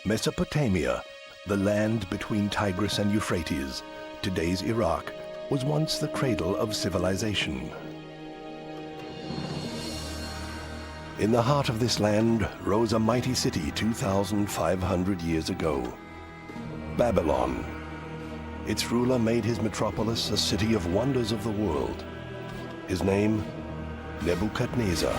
Mesopotamia, the land between Tigris and Euphrates, today's Iraq, was once the cradle of civilization. In the heart of this land rose a mighty city 2,500 years ago, Babylon. Its ruler made his metropolis a city of wonders of the world. His name, Nebuchadnezzar.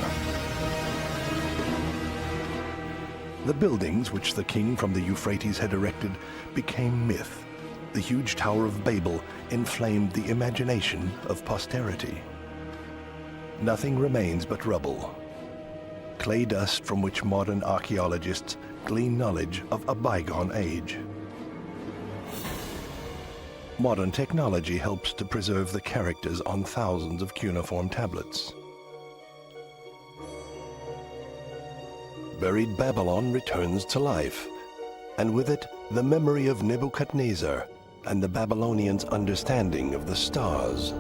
The buildings which the king from the Euphrates had erected became myth. The huge Tower of Babel inflamed the imagination of posterity. Nothing remains but rubble, clay dust from which modern archaeologists glean knowledge of a bygone age. Modern technology helps to preserve the characters on thousands of cuneiform tablets. Buried Babylon returns to life, and with it, the memory of Nebuchadnezzar and the Babylonians' understanding of the stars.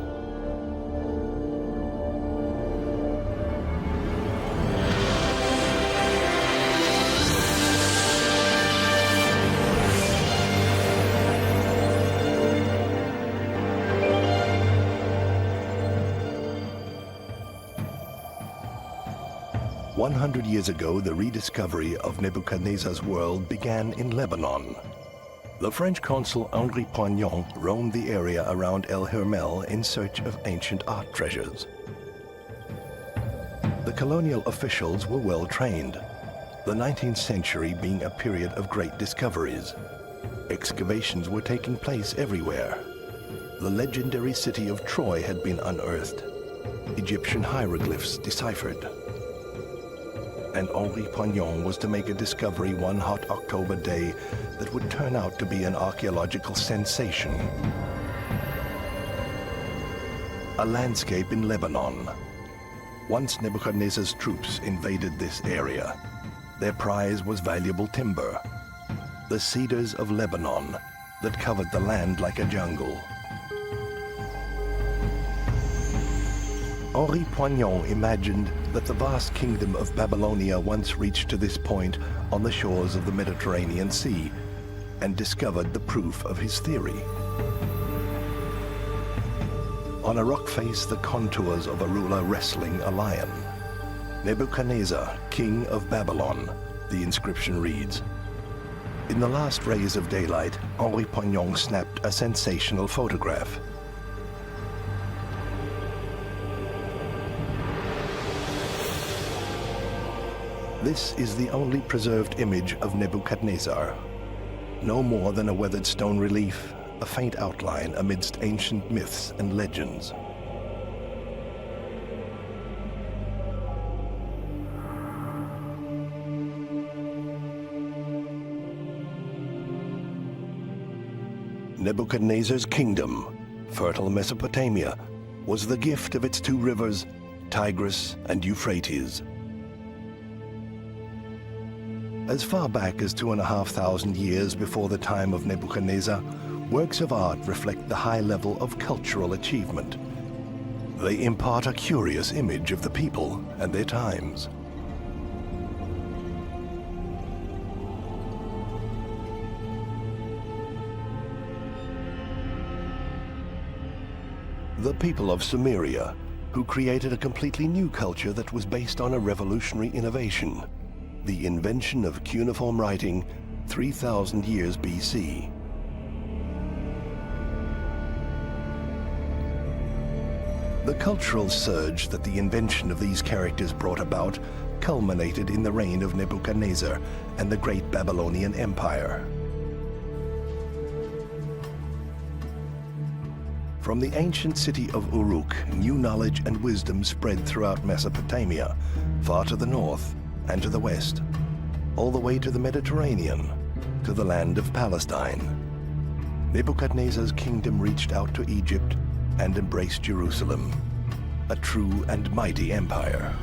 One 100 years ago, the rediscovery of Nebuchadnezzar's world began in Lebanon. The French consul Henri Poignon roamed the area around El Hermel in search of ancient art treasures. The colonial officials were well trained, the 19th century being a period of great discoveries. Excavations were taking place everywhere. The legendary city of Troy had been unearthed, Egyptian hieroglyphs deciphered. And Henri Poignon was to make a discovery one hot October day that would turn out to be an archaeological sensation. A landscape in Lebanon. Once Nebuchadnezzar's troops invaded this area, their prize was valuable timber, the cedars of Lebanon that covered the land like a jungle. Henri Poignon imagined that the vast kingdom of Babylonia once reached to this point on the shores of the Mediterranean Sea, and discovered the proof of his theory. On a rock face, the contours of a ruler wrestling a lion. Nebuchadnezzar, king of Babylon, the inscription reads. In the last rays of daylight, Henri Poignon snapped a sensational photograph. This is the only preserved image of Nebuchadnezzar. No more than a weathered stone relief, a faint outline amidst ancient myths and legends. Nebuchadnezzar's kingdom, fertile Mesopotamia, was the gift of its two rivers, Tigris and Euphrates. As far back as 2,500 years before the time of Nebuchadnezzar, works of art reflect the high level of cultural achievement. They impart a curious image of the people and their times. The people of Sumeria, who created a completely new culture that was based on a revolutionary innovation. The invention of cuneiform writing 3,000 years BC. The cultural surge that the invention of these characters brought about culminated in the reign of Nebuchadnezzar and the great Babylonian Empire. From the ancient city of Uruk, new knowledge and wisdom spread throughout Mesopotamia, far to the north and to the west, all the way to the Mediterranean, to the land of Palestine. Nebuchadnezzar's kingdom reached out to Egypt and embraced Jerusalem, a true and mighty empire.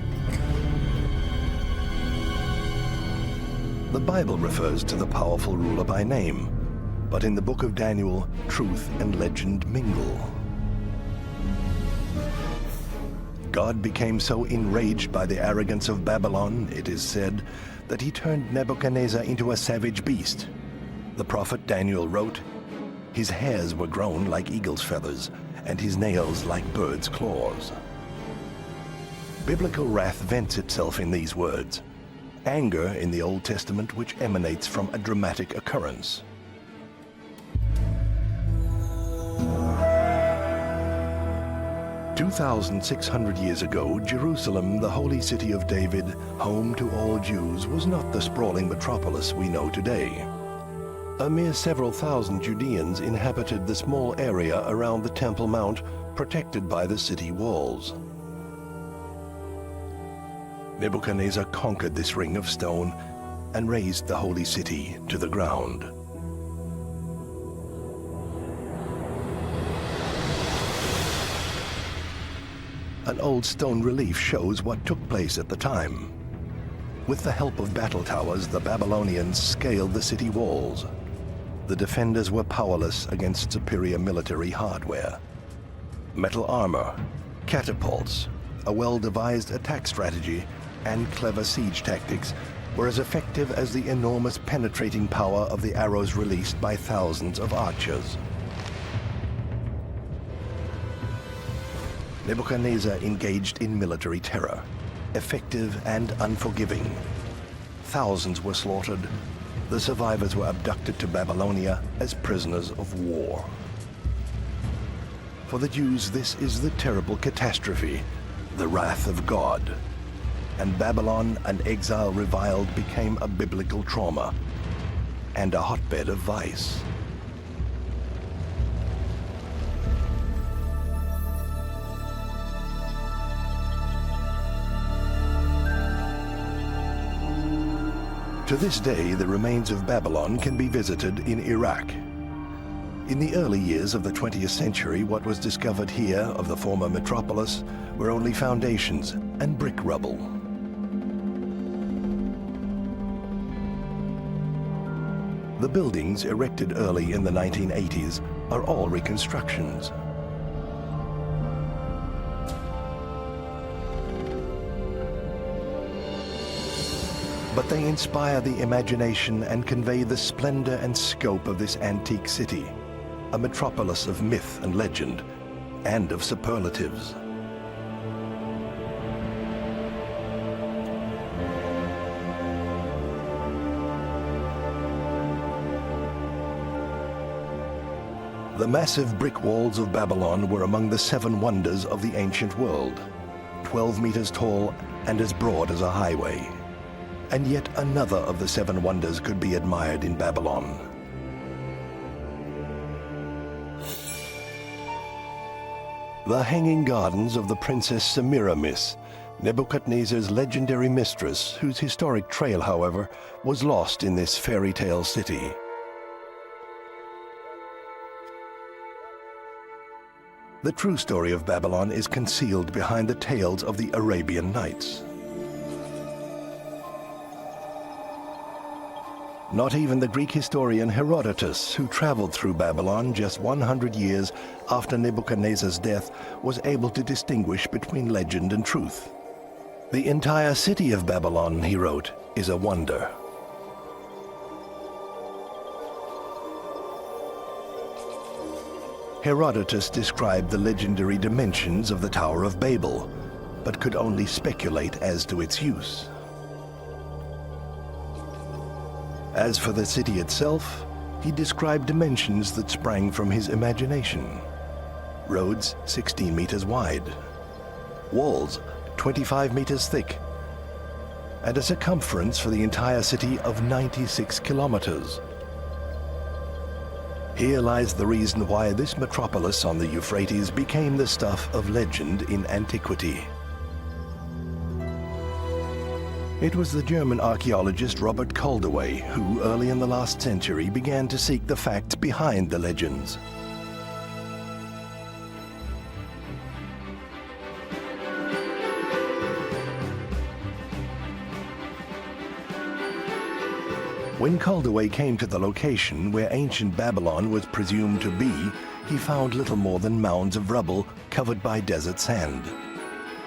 The Bible refers to the powerful ruler by name, but in the book of Daniel, truth and legend mingle. God became so enraged by the arrogance of Babylon, it is said, that he turned Nebuchadnezzar into a savage beast. The prophet Daniel wrote, "His hairs were grown like eagle's feathers, and his nails like bird's claws." Biblical wrath vents itself in these words. Anger in the Old Testament which emanates from a dramatic occurrence. "2,600 years ago, Jerusalem, the holy city of David, home to all Jews, was not the sprawling metropolis we know today. A mere several thousand Judeans inhabited the small area around the Temple Mount, protected by the city walls. Nebuchadnezzar conquered this ring of stone and razed the holy city to the ground. An old stone relief shows what took place at the time. With the help of battle towers, the Babylonians scaled the city walls. The defenders were powerless against superior military hardware. Metal armor, catapults, a well-devised attack strategy, and clever siege tactics were as effective as the enormous penetrating power of the arrows released by thousands of archers. Nebuchadnezzar engaged in military terror, effective and unforgiving. Thousands were slaughtered. The survivors were abducted to Babylonia as prisoners of war. For the Jews, this is the terrible catastrophe, the wrath of God. And Babylon, an exile reviled, became a biblical trauma and a hotbed of vice. To this day, the remains of Babylon can be visited in Iraq. In the early years of the 20th century, what was discovered here of the former metropolis were only foundations and brick rubble. The buildings erected early in the 1980s are all reconstructions. But they inspire the imagination and convey the splendor and scope of this antique city, a metropolis of myth and legend, and of superlatives. The massive brick walls of Babylon were among the 7 wonders of the ancient world, 12 meters tall and as broad as a highway. And yet another of the 7 wonders could be admired in Babylon. The Hanging Gardens of the Princess Semiramis, Nebuchadnezzar's legendary mistress, whose historic trail, however, was lost in this fairy tale city. The true story of Babylon is concealed behind the tales of the Arabian Nights. Not even the Greek historian Herodotus, who traveled through Babylon just 100 years after Nebuchadnezzar's death, was able to distinguish between legend and truth. "The entire city of Babylon," he wrote, "is a wonder." Herodotus described the legendary dimensions of the Tower of Babel, but could only speculate as to its use. As for the city itself, he described dimensions that sprang from his imagination. Roads 16 meters wide, walls 25 meters thick, and a circumference for the entire city of 96 kilometers. Here lies the reason why this metropolis on the Euphrates became the stuff of legend in antiquity. It was the German archaeologist Robert Calderway who, early in the last century, began to seek the facts behind the legends. When Calderway came to the location where ancient Babylon was presumed to be, he found little more than mounds of rubble covered by desert sand.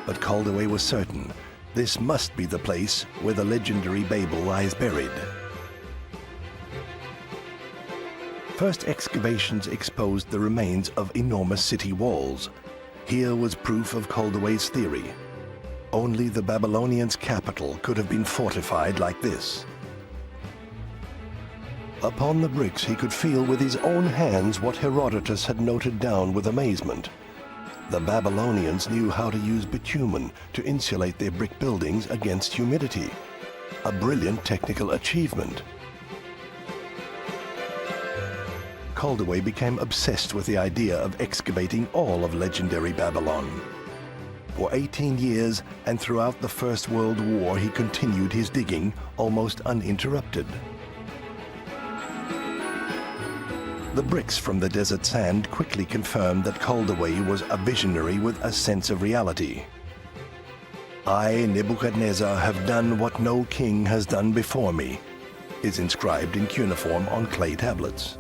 But Caldaway was certain this must be the place where the legendary Babel lies buried. First excavations exposed the remains of enormous city walls. Here was proof of Caldaway's theory. Only the Babylonians' capital could have been fortified like this. Upon the bricks he could feel with his own hands what Herodotus had noted down with amazement. The Babylonians knew how to use bitumen to insulate their brick buildings against humidity. A brilliant technical achievement. Caldaway became obsessed with the idea of excavating all of legendary Babylon. For 18 years and throughout the First World War he continued his digging almost uninterrupted. The bricks from the desert sand quickly confirmed that Caldaway was a visionary with a sense of reality. "I, Nebuchadnezzar, have done what no king has done before me," is inscribed in cuneiform on clay tablets.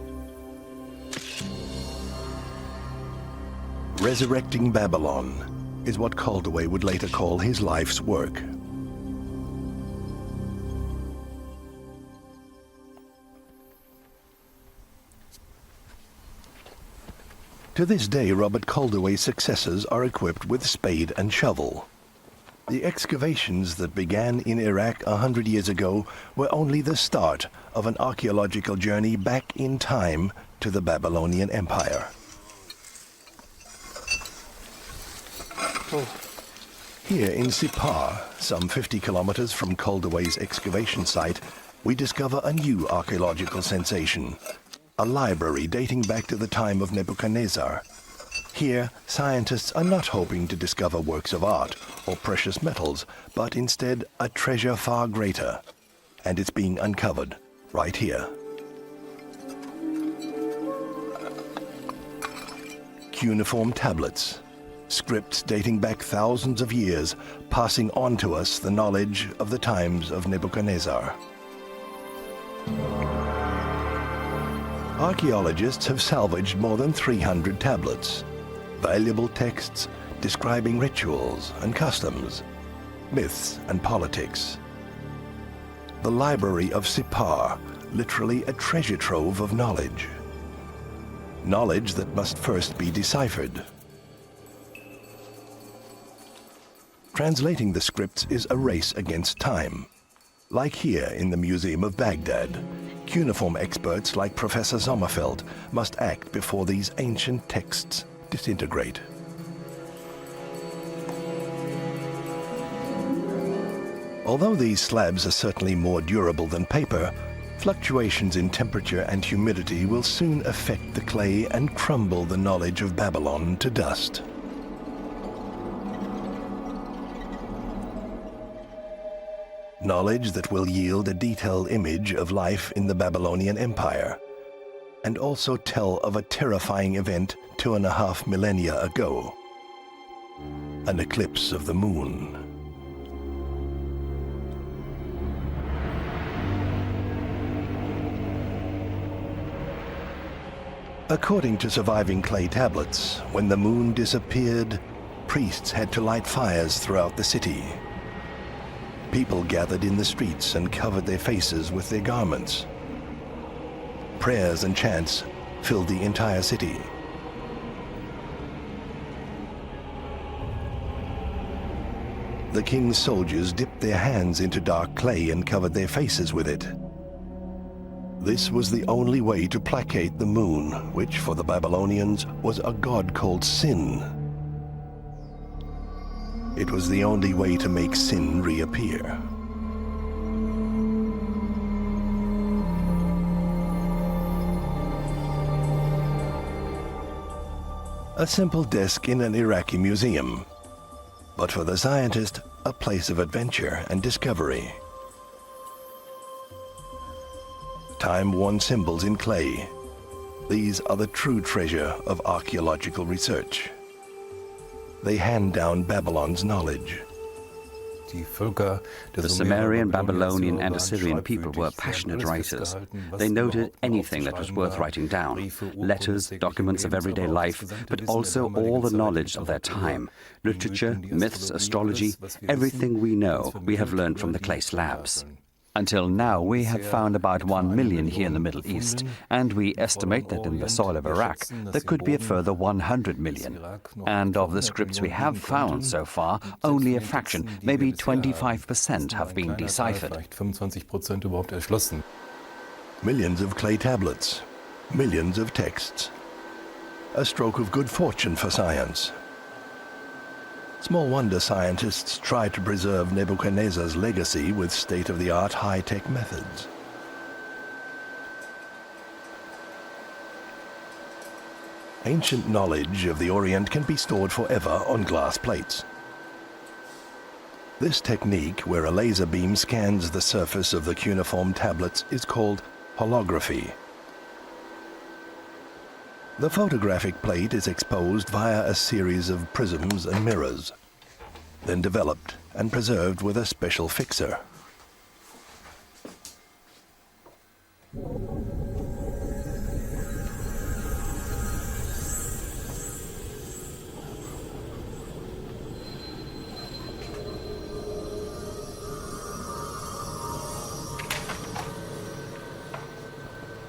Resurrecting Babylon is what Caldaway would later call his life's work. To this day, Robert Caldaway's successors are equipped with spade and shovel. The excavations that began in Iraq 100 years ago were only the start of an archaeological journey back in time to the Babylonian Empire. Here in Sippar, some 50 kilometers from Caldaway's excavation site, we discover a new archaeological sensation, a library dating back to the time of Nebuchadnezzar. Here, scientists are not hoping to discover works of art or precious metals, but instead a treasure far greater. And it's being uncovered right here. Cuneiform tablets. Scripts dating back thousands of years, passing on to us the knowledge of the times of Nebuchadnezzar. Archaeologists have salvaged more than 300 tablets, valuable texts describing rituals and customs, myths and politics. The Library of Sippar, literally a treasure trove of knowledge. Knowledge that must first be deciphered. Translating the scripts is a race against time. Like here in the Museum of Baghdad, cuneiform experts like Professor Sommerfeld must act before these ancient texts disintegrate. Although these slabs are certainly more durable than paper, fluctuations in temperature and humidity will soon affect the clay and crumble the knowledge of Babylon to dust. Knowledge that will yield a detailed image of life in the Babylonian Empire, and also tell of a terrifying event 2.5 millennia ago, an eclipse of the moon. According to surviving clay tablets, when the moon disappeared, priests had to light fires throughout the city. People gathered in the streets and covered their faces with their garments. Prayers and chants filled the entire city. The king's soldiers dipped their hands into dark clay and covered their faces with it. This was the only way to placate the moon, which for the Babylonians was a god called Sin. It was the only way to make Sin reappear. A simple desk in an Iraqi museum, but for the scientist, a place of adventure and discovery. Time-worn symbols in clay. These are the true treasure of archaeological research. They hand down Babylon's knowledge. The Sumerian, Babylonian and Assyrian people were passionate writers. They noted anything that was worth writing down, letters, documents of everyday life, but also all the knowledge of their time, literature, myths, astrology, everything we know we have learned from the clay slabs. Until now, we have found about 1 million here in the Middle East, and we estimate that in the soil of Iraq there could be a further 100 million. And of the scripts we have found so far, only a fraction, maybe 25%, have been deciphered. Millions of clay tablets, millions of texts. A stroke of good fortune for science. Small wonder scientists try to preserve Nebuchadnezzar's legacy with state-of-the-art high-tech methods. Ancient knowledge of the Orient can be stored forever on glass plates. This technique, where a laser beam scans the surface of the cuneiform tablets, is called holography. The photographic plate is exposed via a series of prisms and mirrors, then developed and preserved with a special fixer.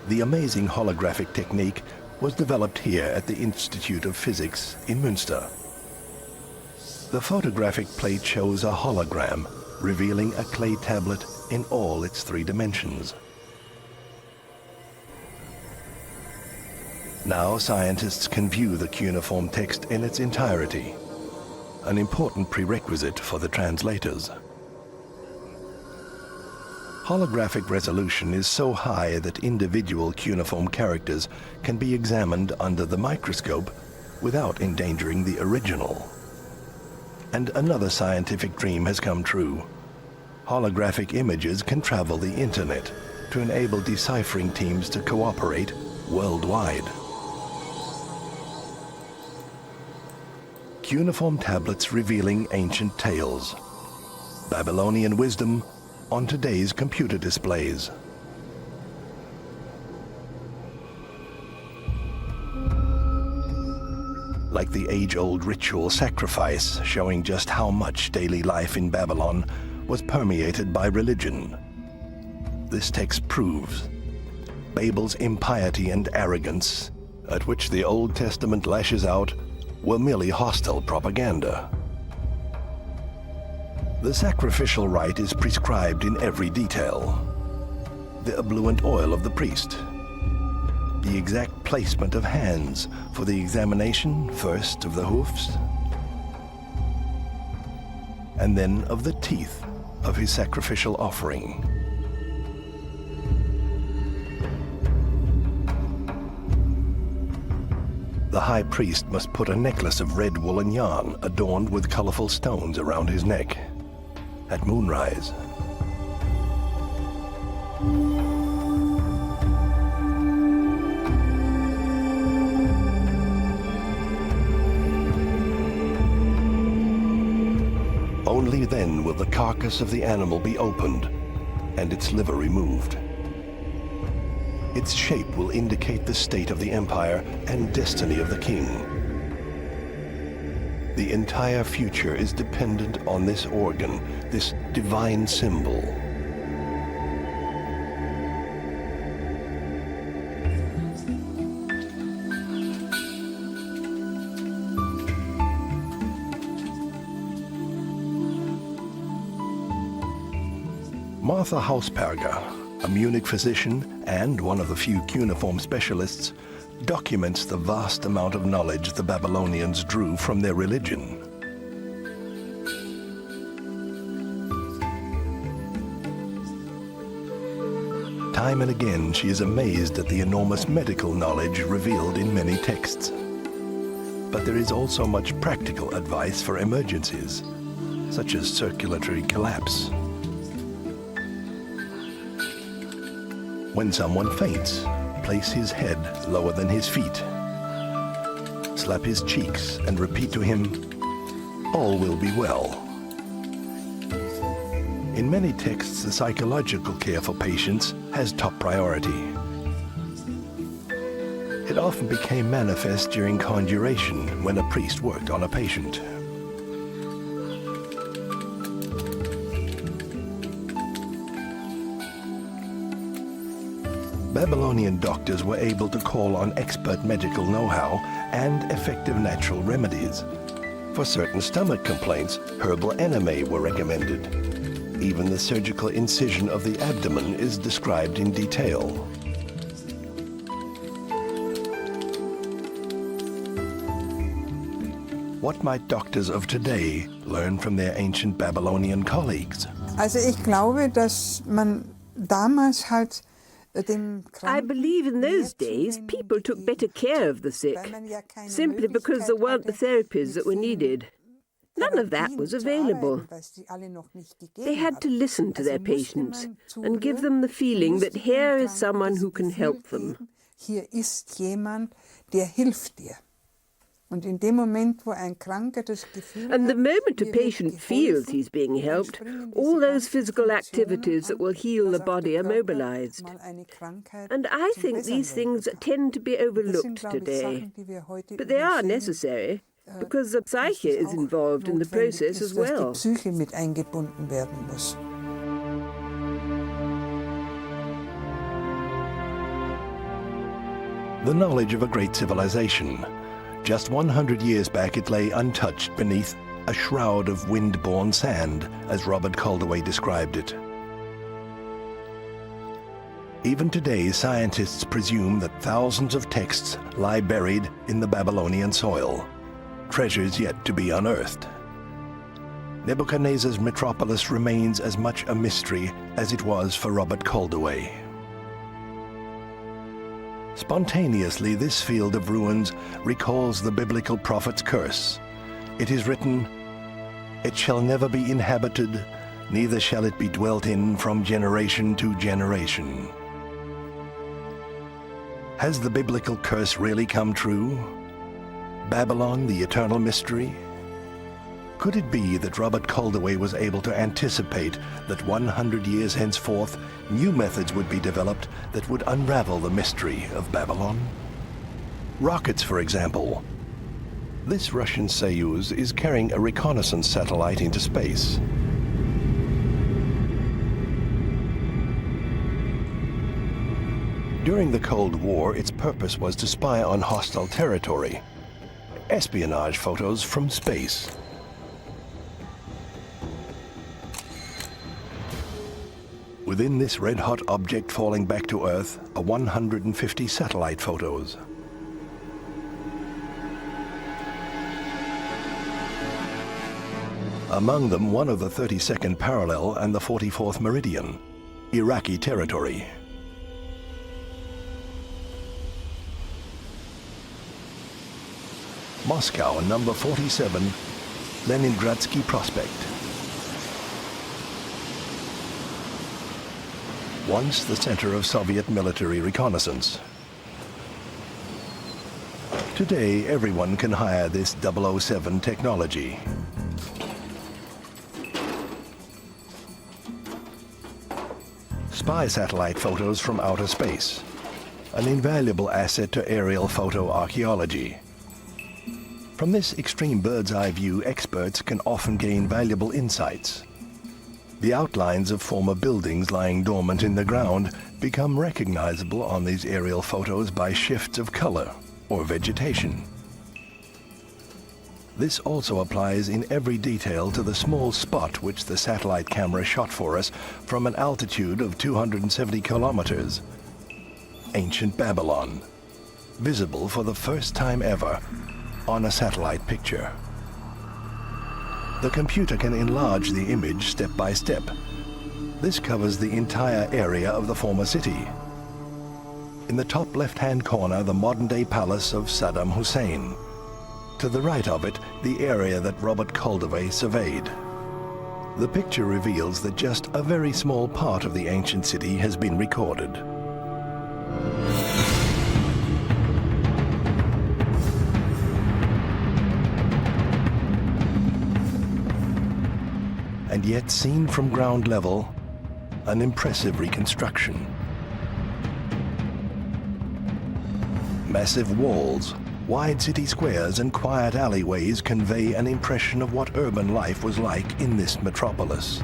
The amazing holographic technique was developed here at the Institute of Physics in Münster. The photographic plate shows a hologram revealing a clay tablet in all its 3 dimensions. Now scientists can view the cuneiform text in its entirety, an important prerequisite for the translators. Holographic resolution is so high that individual cuneiform characters can be examined under the microscope without endangering the original. And another scientific dream has come true. Holographic images can travel the internet to enable deciphering teams to cooperate worldwide. Cuneiform tablets revealing ancient tales. Babylonian wisdom on today's computer displays. Like the age-old ritual sacrifice, showing just how much daily life in Babylon was permeated by religion. This text proves Babel's impiety and arrogance, at which the Old Testament lashes out, were merely hostile propaganda. The sacrificial rite is prescribed in every detail. The ebullient oil of the priest. The exact placement of hands for the examination, first of the hoofs, and then of the teeth of his sacrificial offering. The high priest must put a necklace of red woolen yarn adorned with colorful stones around his neck. At moonrise. Only then will the carcass of the animal be opened and its liver removed. Its shape will indicate the state of the empire and destiny of the king. The entire future is dependent on this organ, this divine symbol. Martha Hausberger, a Munich physician and one of the few cuneiform specialists, documents the vast amount of knowledge the Babylonians drew from their religion. Time and again, she is amazed at the enormous medical knowledge revealed in many texts. But there is also much practical advice for emergencies, such as circulatory collapse. When someone faints, place his head lower than his feet. Slap his cheeks and repeat to him, "All will be well." In many texts, the psychological care for patients has top priority. It often became manifest during conjuration when a priest worked on a patient. Babylonian doctors were able to call on expert medical know-how and effective natural remedies. For certain stomach complaints, herbal enema were recommended. Even the surgical incision of the abdomen is described in detail. What might doctors of today learn from their ancient Babylonian colleagues? Also ich glaube, dass man damals halt I believe in those days people took better care of the sick, simply because there weren't the therapies that were needed. None of that was available. They had to listen to their patients and give them the feeling that here is someone who can help them. Hier ist jemand, der hilft dir. Und in dem Moment, wo ein Kranker das Gefühl And the hat, moment a mir wird patient feels geholfen, he's being helped, springen all diese those ganzen physical Funktionen activities that will an, heal the dass auch body der are Körper mobilized. mal eine Krankheit And I zum think Besseren these things wenden kann. tend to be Das sind, overlooked glaube ich, today. Sachen, die wir heute But they are übersehen, necessary, because the dass psyche es is auch involved in the notwendig process ist, as dass die well. Psyche mit eingebunden werden muss. The knowledge of a great civilization. Just 100 years back, it lay untouched beneath a shroud of wind-borne sand, as Robert Calderway described it. Even today, scientists presume that thousands of texts lie buried in the Babylonian soil, treasures yet to be unearthed. Nebuchadnezzar's Metropolis remains as much a mystery as it was for Robert Calderway. Spontaneously, this field of ruins recalls the biblical prophet's curse. It is written, "It shall never be inhabited, neither shall it be dwelt in from generation to generation." Has the biblical curse really come true? Babylon, the eternal mystery? Could it be that Robert Calderway was able to anticipate that 100 years henceforth, new methods would be developed that would unravel the mystery of Babylon? Rockets, for example. This Russian Soyuz is carrying a reconnaissance satellite into space. During the Cold War, its purpose was to spy on hostile territory. Espionage photos from space. Within this red-hot object falling back to Earth are 150 satellite photos. Among them, one of the 32nd parallel and the 44th meridian, Iraqi territory. Moscow, number 47, Leningradsky Prospect. Once the center of Soviet military reconnaissance. Today, everyone can hire this 007 technology. Spy satellite photos from outer space, an invaluable asset to aerial photo archaeology. From this extreme bird's-eye view, experts can often gain valuable insights. The outlines of former buildings lying dormant in the ground become recognizable on these aerial photos by shifts of color or vegetation. This also applies in every detail to the small spot which the satellite camera shot for us from an altitude of 270 kilometers. Ancient Babylon, visible for the first time ever on a satellite picture. The computer can enlarge the image step by step. This covers the entire area of the former city. In the top left-hand corner, the modern-day palace of Saddam Hussein. To the right of it, the area that Robert Calderway surveyed. The picture reveals that just a very small part of the ancient city has been recorded. and yet seen from ground level, an impressive reconstruction. Massive walls, wide city squares and quiet alleyways convey an impression of what urban life was like in this metropolis.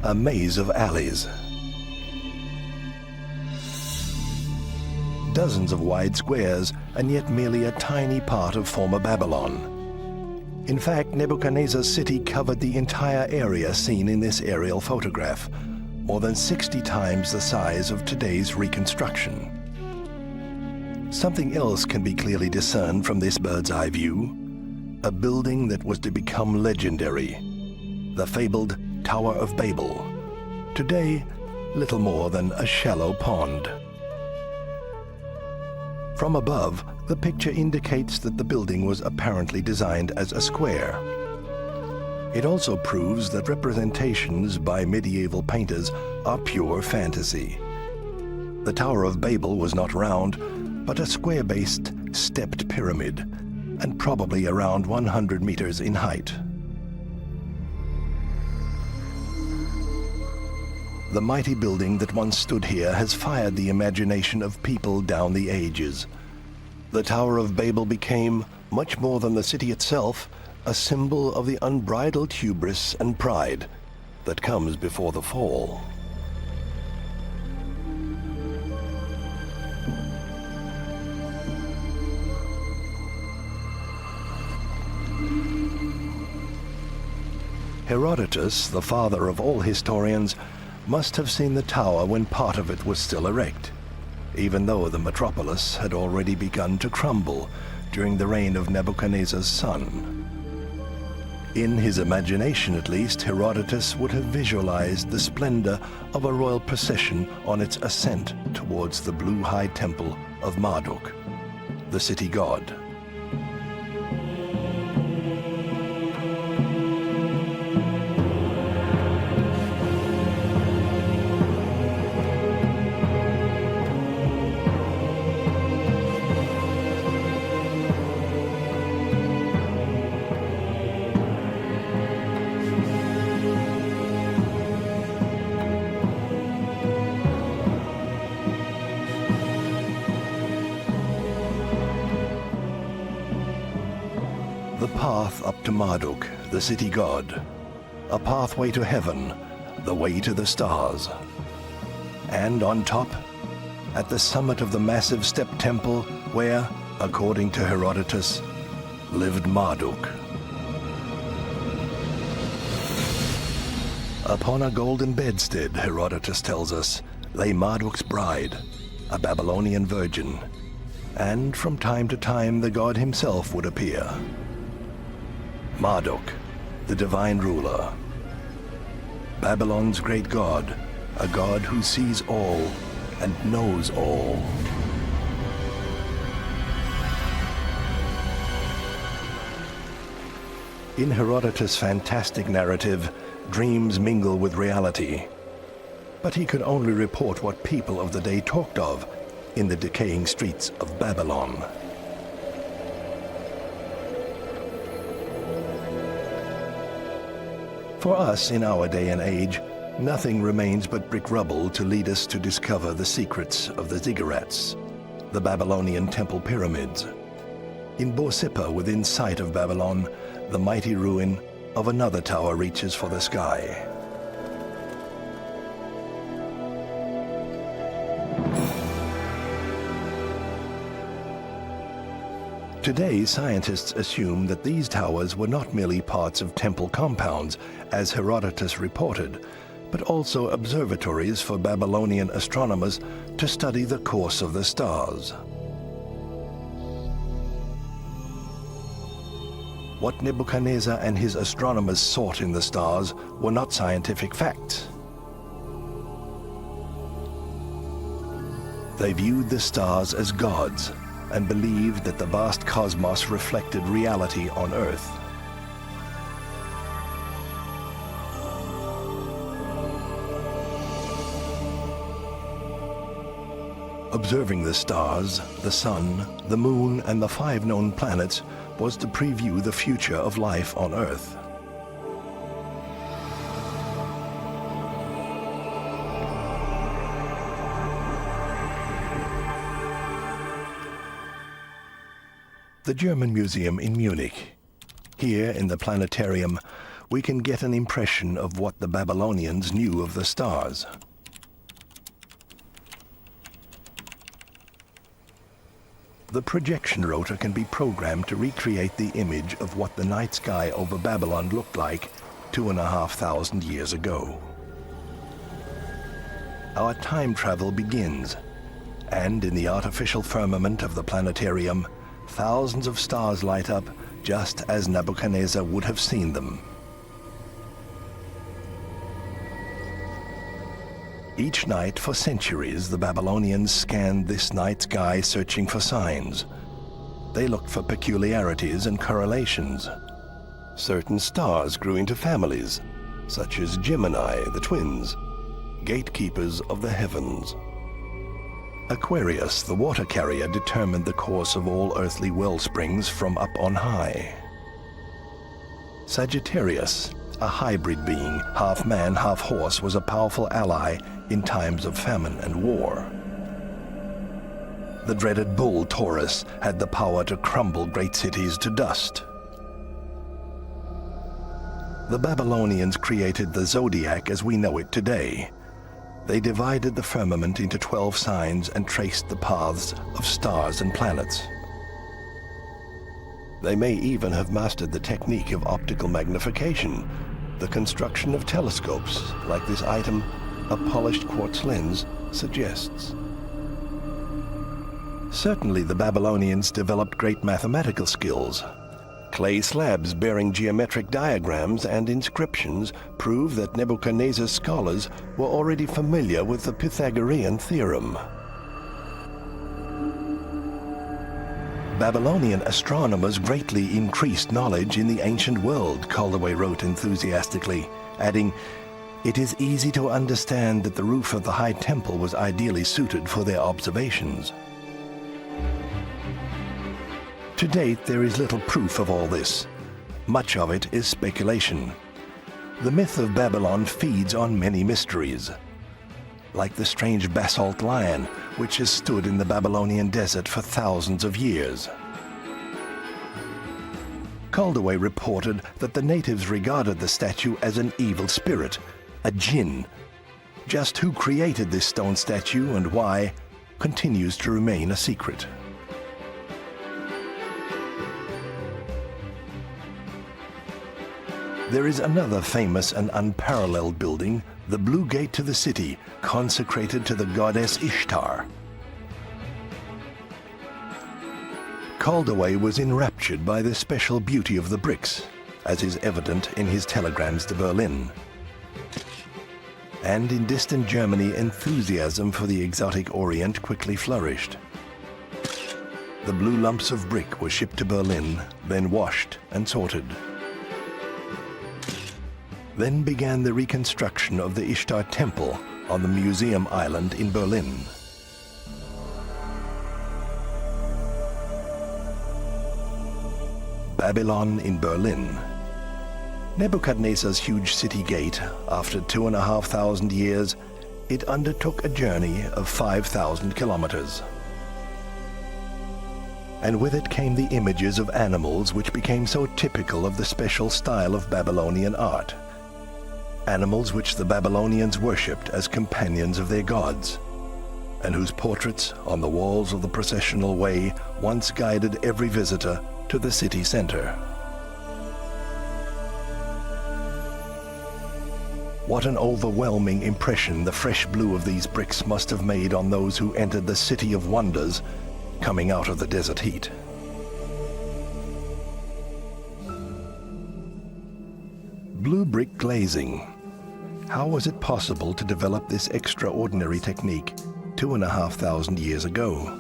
A maze of alleys. Dozens of wide squares, and yet merely a tiny part of former Babylon. In fact, Nebuchadnezzar's city covered the entire area seen in this aerial photograph, more than 60 times the size of today's reconstruction. Something else can be clearly discerned from this bird's-eye view. A building that was to become legendary. The fabled Tower of Babel. Today, little more than a shallow pond. From above, the picture indicates that the building was apparently designed as a square. It also proves that representations by medieval painters are pure fantasy. The Tower of Babel was not round, but a square-based, stepped pyramid, and probably around 100 meters in height. The mighty building that once stood here has fired the imagination of people down the ages. The Tower of Babel became, much more than the city itself, a symbol of the unbridled hubris and pride that comes before the fall. Herodotus, the father of all historians, must have seen the tower when part of it was still erect, even though the metropolis had already begun to crumble during the reign of Nebuchadnezzar's son. In his imagination, at least, Herodotus would have visualized the splendor of a royal procession on its ascent towards the blue high temple of Marduk, the city god. The path up to Marduk, the city god. A pathway to heaven, the way to the stars. And on top, at the summit of the massive step temple where, according to Herodotus, lived Marduk. Upon a golden bedstead, Herodotus tells us, lay Marduk's bride, a Babylonian virgin. And from time to time the god himself would appear. Marduk, the divine ruler. Babylon's great god, a god who sees all and knows all. In Herodotus' fantastic narrative, dreams mingle with reality. But he could only report what people of the day talked of in the decaying streets of Babylon. For us, in our day and age, nothing remains but brick rubble to lead us to discover the secrets of the ziggurats, the Babylonian temple pyramids. In Borsippa, within sight of Babylon, the mighty ruin of another tower reaches for the sky. Today, scientists assume that these towers were not merely parts of temple compounds, as Herodotus reported, but also observatories for Babylonian astronomers to study the course of the stars. What Nebuchadnezzar and his astronomers sought in the stars were not scientific facts. They viewed the stars as gods, and believed that the vast cosmos reflected reality on Earth. Observing the stars, the sun, the moon, and the 5 known planets was to preview the future of life on Earth. The German Museum in Munich. Here in the planetarium, we can get an impression of what the Babylonians knew of the stars. The projection rotor can be programmed to recreate the image of what the night sky over Babylon looked like 2,500 years ago. Our time travel begins, and in the artificial firmament of the planetarium, thousands of stars light up just as Nebuchadnezzar would have seen them. Each night for centuries, the Babylonians scanned this night sky searching for signs. They looked for peculiarities and correlations. Certain stars grew into families, such as Gemini, the twins, gatekeepers of the heavens. Aquarius, the water carrier, determined the course of all earthly wellsprings from up on high. Sagittarius, a hybrid being, half man, half horse, was a powerful ally in times of famine and war. The dreaded bull Taurus had the power to crumble great cities to dust. The Babylonians created the zodiac as we know it today. They divided the firmament into 12 signs and traced the paths of stars and planets. They may even have mastered the technique of optical magnification, the construction of telescopes, like this item, a polished quartz lens, suggests. Certainly the Babylonians developed great mathematical skills. Clay slabs bearing geometric diagrams and inscriptions prove that Nebuchadnezzar's scholars were already familiar with the Pythagorean theorem. Babylonian astronomers greatly increased knowledge in the ancient world, Caldaway wrote enthusiastically, adding, "It is easy to understand that the roof of the high temple was ideally suited for their observations." To date, there is little proof of all this. Much of it is speculation. The myth of Babylon feeds on many mysteries, like the strange basalt lion, which has stood in the Babylonian desert for thousands of years. Caldaway reported that the natives regarded the statue as an evil spirit, a jinn. Just who created this stone statue and why continues to remain a secret. There is another famous and unparalleled building, the Blue Gate to the city, consecrated to the goddess Ishtar. Caldaway was enraptured by the special beauty of the bricks, as is evident in his telegrams to Berlin. And in distant Germany, enthusiasm for the exotic Orient quickly flourished. The blue lumps of brick were shipped to Berlin, then washed and sorted. Then began the reconstruction of the Ishtar Temple on the Museum Island in Berlin. Babylon in Berlin. Nebuchadnezzar's huge city gate, after 2,500 years, it undertook a journey of 5,000 kilometers. And with it came the images of animals which became so typical of the special style of Babylonian art. Animals which the Babylonians worshipped as companions of their gods, and whose portraits on the walls of the processional way once guided every visitor to the city center. What an overwhelming impression the fresh blue of these bricks must have made on those who entered the City of Wonders, coming out of the desert heat. Blue brick glazing. How was it possible to develop this extraordinary technique 2,500 years ago?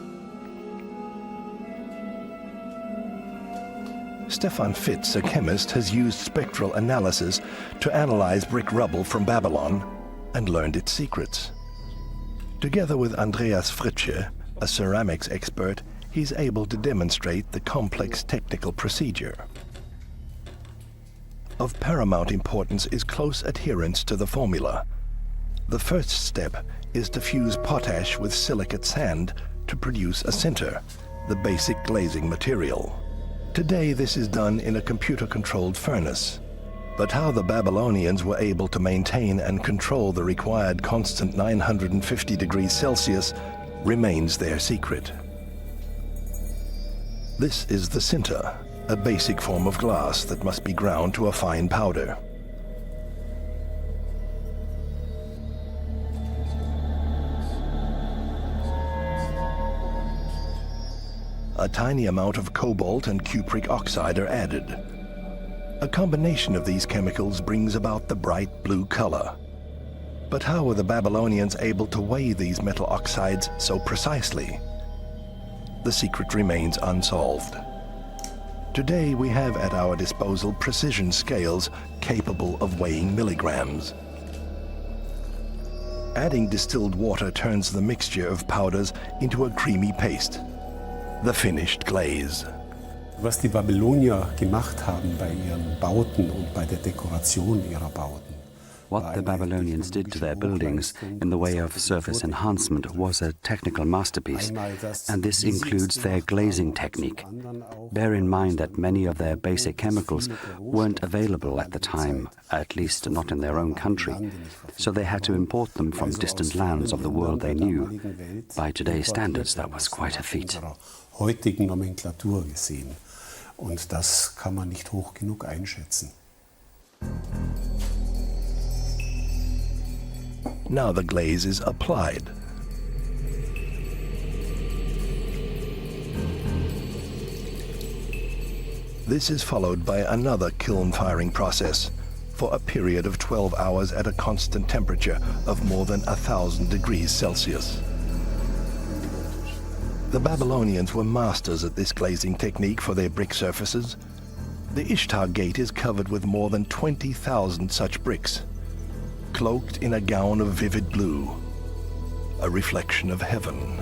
Stefan Fitz, a chemist, has used spectral analysis to analyze brick rubble from Babylon and learned its secrets. Together with Andreas Fritsche, A ceramics expert, he's able to demonstrate the complex technical procedure. Of paramount importance is close adherence to the formula. The first step is to fuse potash with silicate sand to produce a sinter, the basic glazing material. Today this is done in a computer-controlled furnace. But how the Babylonians were able to maintain and control the required constant 950 degrees Celsius remains their secret. This is the sinter, a basic form of glass that must be ground to a fine powder. A tiny amount of cobalt and cupric oxide are added. A combination of these chemicals brings about the bright blue color. But how were the Babylonians able to weigh these metal oxides so precisely? The secret remains unsolved. Today we have at our disposal precision scales capable of weighing milligrams. Adding distilled water turns the mixture of powders into a creamy paste, the finished glaze. Was die Babylonier gemacht haben bei ihren Bauten und bei der Dekoration ihrer Bauten. What the Babylonians did to their buildings in the way of surface enhancement was a technical masterpiece, and this includes their glazing technique. Bear in mind that many of their basic chemicals weren't available at the time, at least not in their own country, so they had to import them from distant lands of the world they knew. By today's standards, that was quite a feat. Heutigen Nomenklatur gesehen. Und das kann man nicht hoch genug einschätzen. Now the glaze is applied. This is followed by another kiln firing process for a period of 12 hours at a constant temperature of more than 1,000 degrees Celsius. The Babylonians were masters at this glazing technique for their brick surfaces. The Ishtar Gate is covered with more than 20,000 such bricks, cloaked in a gown of vivid blue, a reflection of heaven.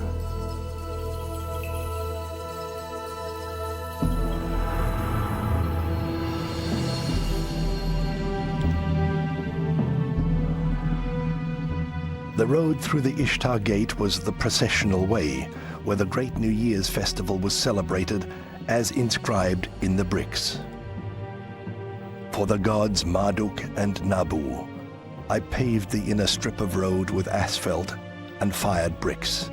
The road through the Ishtar Gate was the processional way, where the great New Year's festival was celebrated as inscribed in the bricks. For the gods Marduk and Nabu, I paved the inner strip of road with asphalt and fired bricks,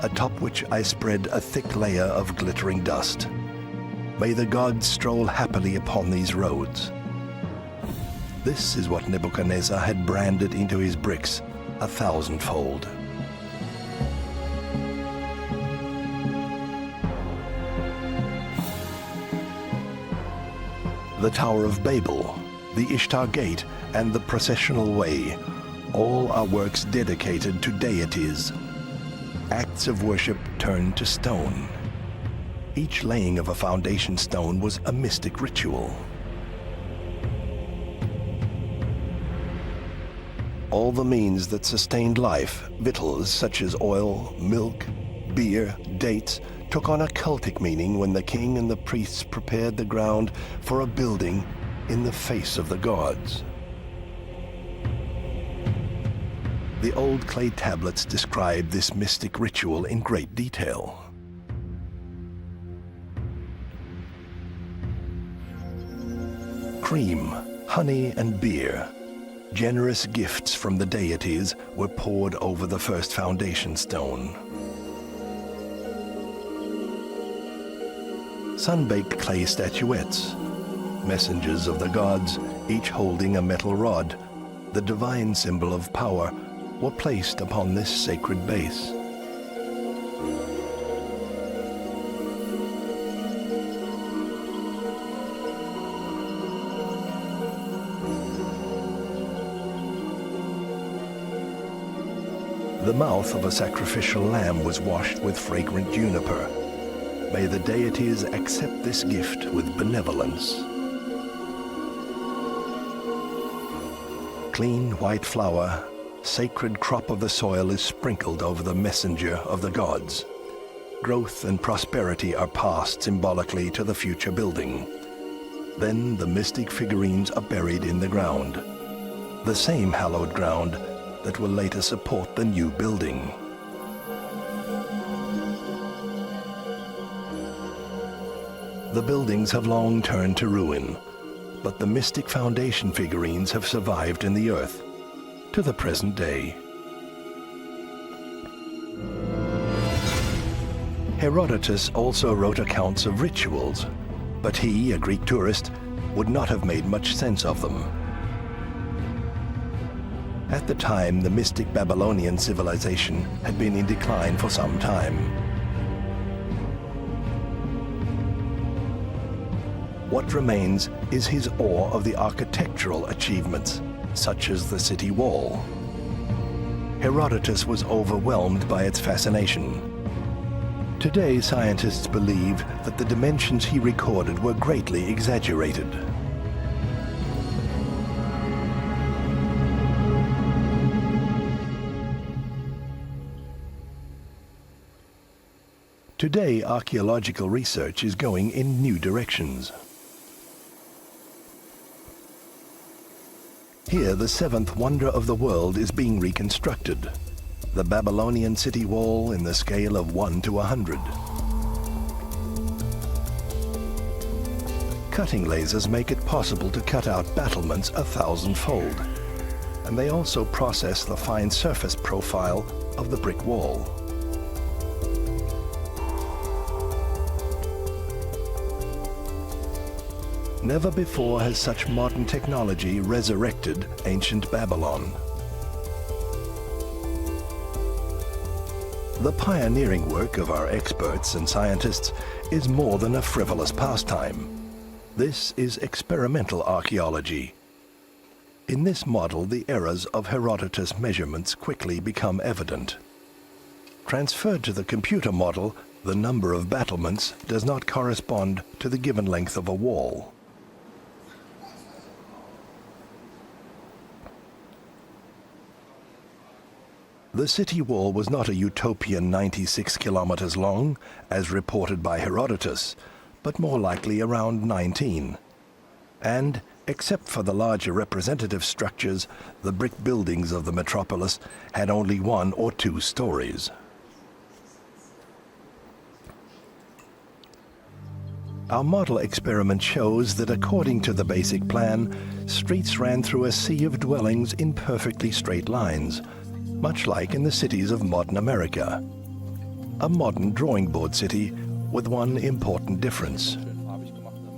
atop which I spread a thick layer of glittering dust. May the gods stroll happily upon these roads. This is what Nebuchadnezzar had branded into his bricks 1,000-fold. The Tower of Babel, the Ishtar Gate, and the processional way, all are works dedicated to deities, acts of worship turned to stone. Each laying of a foundation stone was a mystic ritual. All the means that sustained life, victuals such as oil, milk, beer, dates, took on a cultic meaning when the king and the priests prepared the ground for a building in the face of the gods. The old clay tablets describe this mystic ritual in great detail. Cream, honey, and beer, generous gifts from the deities, were poured over the first foundation stone. Sun-baked clay statuettes, messengers of the gods, each holding a metal rod, the divine symbol of power, were placed upon this sacred base. The mouth of a sacrificial lamb was washed with fragrant juniper. May the deities accept this gift with benevolence. Clean white flour, sacred crop of the soil, is sprinkled over the messenger of the gods. Growth and prosperity are passed symbolically to the future building. Then the mystic figurines are buried in the ground, the same hallowed ground that will later support the new building. The buildings have long turned to ruin, but the mystic foundation figurines have survived in the earth to the present day. Herodotus also wrote accounts of rituals, but he, a Greek tourist, would not have made much sense of them. At the time, the mystic Babylonian civilization had been in decline for some time. What remains is his awe of the architectural achievements, such as the city wall. Herodotus was overwhelmed by its fascination. Today, scientists believe that the dimensions he recorded were greatly exaggerated. Today, archaeological research is going in new directions. Here, the seventh wonder of the world is being reconstructed. The Babylonian city wall in the scale of 1 to 100. Cutting lasers make it possible to cut out battlements 1,000-fold, and they also process the fine surface profile of the brick wall. Never before has such modern technology resurrected ancient Babylon. The pioneering work of our experts and scientists is more than a frivolous pastime. This is experimental archaeology. In this model, the errors of Herodotus' measurements quickly become evident. Transferred to the computer model, the number of battlements does not correspond to the given length of a wall. The city wall was not a utopian 96 kilometers long, as reported by Herodotus, but more likely around 19. And, except for the larger representative structures, the brick buildings of the Metropolis had only 1 or 2 stories. Our model experiment shows that according to the basic plan, streets ran through a sea of dwellings in perfectly straight lines, much like in the cities of modern America. A modern drawing board city with one important difference.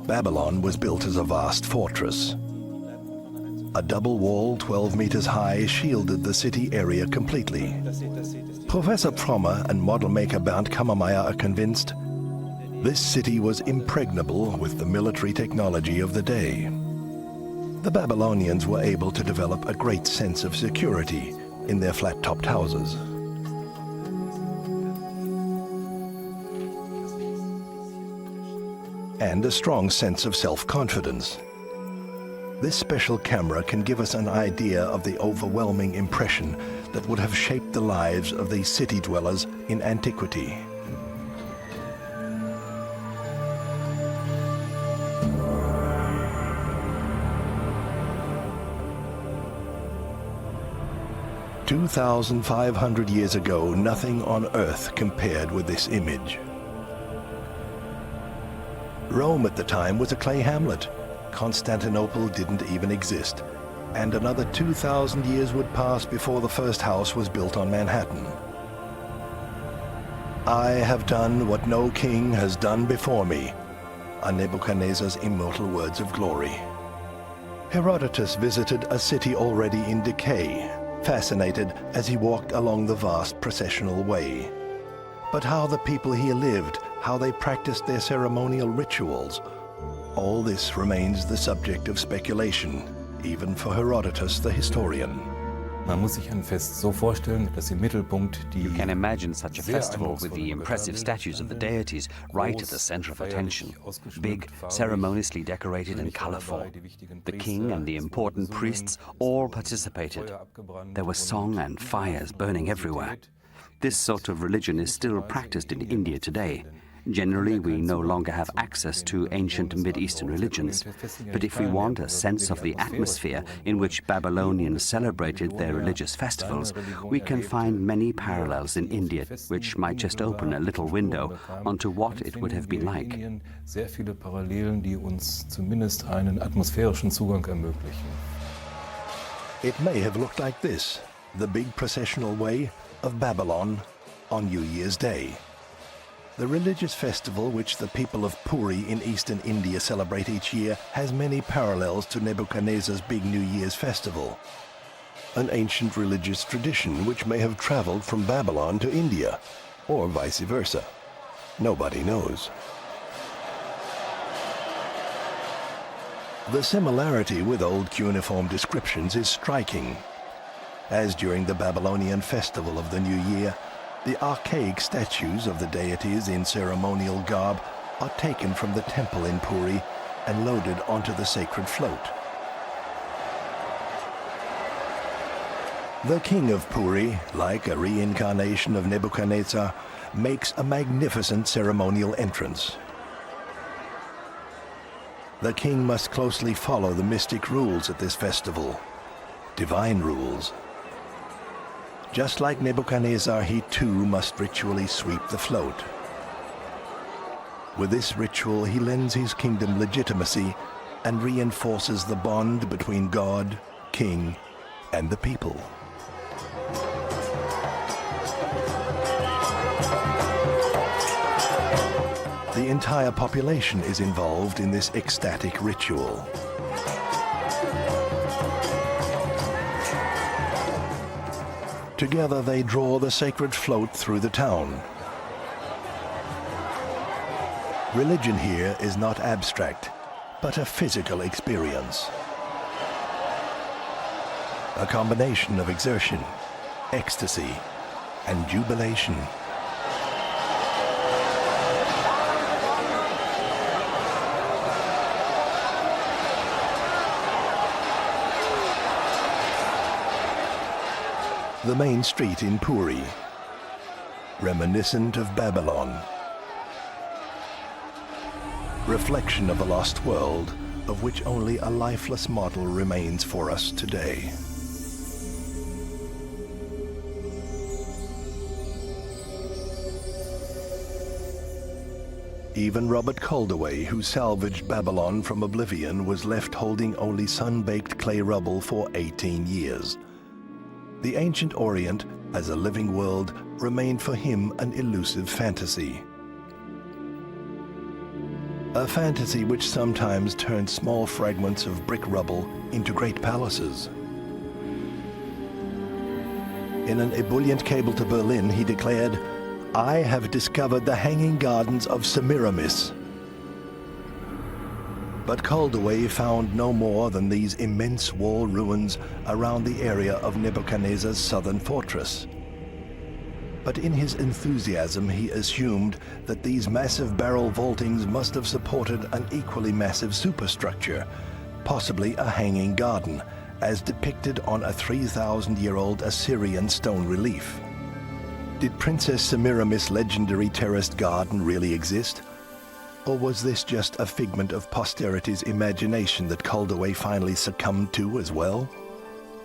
Babylon was built as a vast fortress. A double wall 12 meters high shielded the city area completely. Professor Frommer and model maker Bernd Kammermeier are convinced this city was impregnable with the military technology of the day. The Babylonians were able to develop a great sense of security in their flat-topped houses. And a strong sense of self-confidence. This special camera can give us an idea of the overwhelming impression that would have shaped the lives of these city dwellers in antiquity. "2,500 years ago, nothing on earth compared with this image." Rome at the time was a clay hamlet. Constantinople didn't even exist. And another 2,000 years would pass before the first house was built on Manhattan. "I have done what no king has done before me," are Nebuchadnezzar's immortal words of glory. Herodotus visited a city already in decay, fascinated as he walked along the vast processional way. But how the people here lived, how they practiced their ceremonial rituals, all this remains the subject of speculation, even for Herodotus the historian. Man muss sich ein Fest so vorstellen, dass im Mittelpunkt die You can imagine such a festival with the impressive statues of the deities right at the center of attention, big, ceremoniously decorated and colorful. The king and the important priests all participated. There was song and fires burning everywhere. This sort of religion is still practiced in India today. Generally, we no longer have access to ancient Mid-Eastern religions. But if we want a sense of the atmosphere in which Babylonians celebrated their religious festivals, we can find many parallels in India, which might just open a little window onto what it would have been like. Sehr viele Parallelen, die uns zumindest einen atmosphärischen Zugang ermöglichen. It may have looked like this, the big processional way of Babylon on New Year's Day. The religious festival which the people of Puri in eastern India celebrate each year has many parallels to Nebuchadnezzar's big New Year's festival, an ancient religious tradition which may have traveled from Babylon to India, or vice versa. Nobody knows. The similarity with old cuneiform descriptions is striking, as during the Babylonian festival of the New Year, the archaic statues of the deities in ceremonial garb are taken from the temple in Puri and loaded onto the sacred float. The king of Puri, like a reincarnation of Nebuchadnezzar, makes a magnificent ceremonial entrance. The king must closely follow the mystic rules at this festival, divine rules. Just like Nebuchadnezzar, he too must ritually sweep the float. With this ritual, he lends his kingdom legitimacy and reinforces the bond between God, king, and the people. The entire population is involved in this ecstatic ritual. Together they draw the sacred float through the town. Religion here is not abstract, but a physical experience. A combination of exertion, ecstasy, and jubilation. The main street in Puri, reminiscent of Babylon. Reflection of a lost world, of which only a lifeless model remains for us today. Even Robert Calderway, who salvaged Babylon from oblivion, was left holding only sun-baked clay rubble for 18 years. The ancient Orient, as a living world, remained for him an elusive fantasy. A fantasy which sometimes turned small fragments of brick rubble into great palaces. In an ebullient cable to Berlin, he declared, "I have discovered the hanging gardens of Semiramis." But Calderway found no more than these immense wall ruins around the area of Nebuchadnezzar's southern fortress. But in his enthusiasm, he assumed that these massive barrel vaultings must have supported an equally massive superstructure, possibly a hanging garden, as depicted on a 3,000-year-old Assyrian stone relief. Did Princess Semiramis' legendary terraced garden really exist? Or was this just a figment of posterity's imagination that Calderway finally succumbed to as well?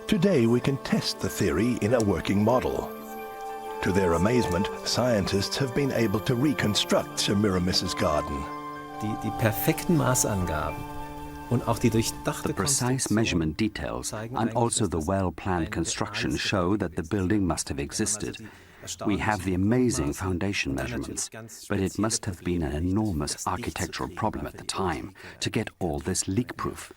Today we can test the theory in a working model. To their amazement, scientists have been able to reconstruct Semiramis' garden. Die perfekten Maßangaben und auch die durchdachte The precise measurement details and also the well-planned construction show that the building must have existed. We have the amazing foundation measurements, but it must have been an enormous architectural problem at the time to get all this leak-proof.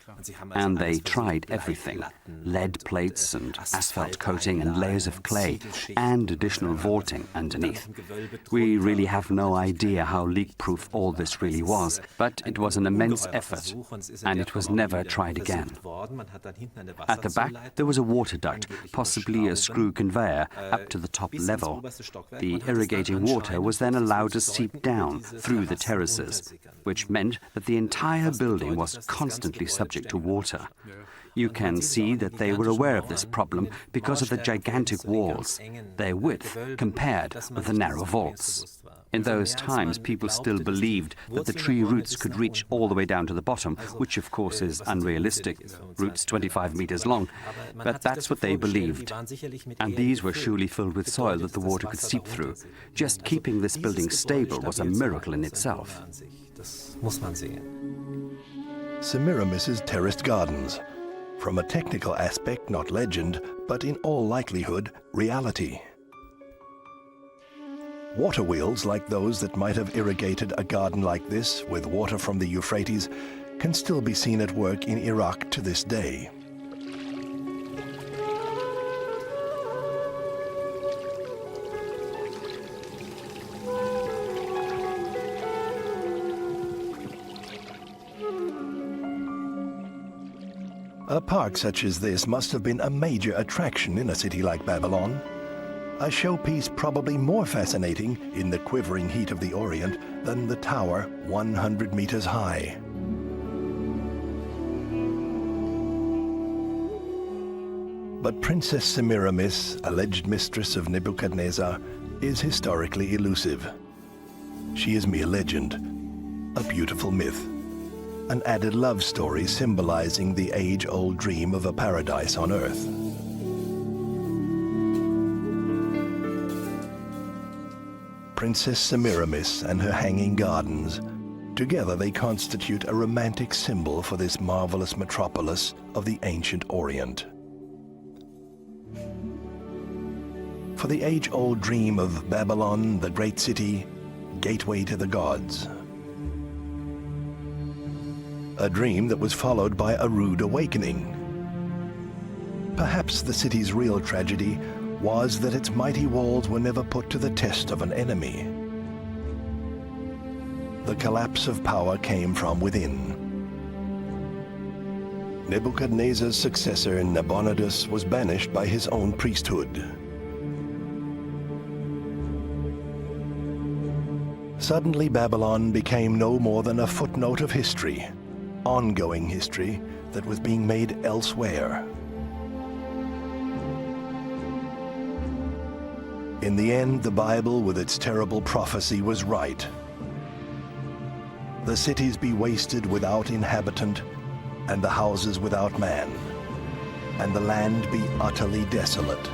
And they tried everything, lead plates and asphalt coating and layers of clay and additional vaulting underneath. We really have no idea how leak-proof all this really was, but it was an immense effort, and it was never tried again. At the back, there was a water duct, possibly a screw conveyor, up to the top level. The irrigating water was then allowed to seep down through the terraces, which meant that the entire building was constantly subject to water. You can see that they were aware of this problem because of the gigantic walls, their width compared with the narrow vaults. In those times, people still believed that the tree roots could reach all the way down to the bottom, which of course is unrealistic, roots 25 meters long, but that's what they believed. And these were surely filled with soil that the water could seep through. Just keeping this building stable was a miracle in itself. Semiramis's terraced gardens. From a technical aspect, not legend, but in all likelihood, reality. Water wheels like those that might have irrigated a garden like this with water from the Euphrates can still be seen at work in Iraq to this day. A park such as this must have been a major attraction in a city like Babylon. A showpiece probably more fascinating in the quivering heat of the Orient than the tower 100 meters high. But Princess Semiramis, alleged mistress of Nebuchadnezzar, is historically elusive. She is mere legend, a beautiful myth, an added love story symbolizing the age-old dream of a paradise on earth. Princess Semiramis and her hanging gardens, together they constitute a romantic symbol for this marvelous metropolis of the ancient Orient. For the age-old dream of Babylon, the great city, gateway to the gods. A dream that was followed by a rude awakening. Perhaps the city's real tragedy was that its mighty walls were never put to the test of an enemy. The collapse of power came from within. Nebuchadnezzar's successor, Nabonidus, was banished by his own priesthood. Suddenly, Babylon became no more than a footnote of history, ongoing history that was being made elsewhere. In the end, the Bible, with its terrible prophecy, was right. The cities be wasted without inhabitant, and the houses without man, and the land be utterly desolate.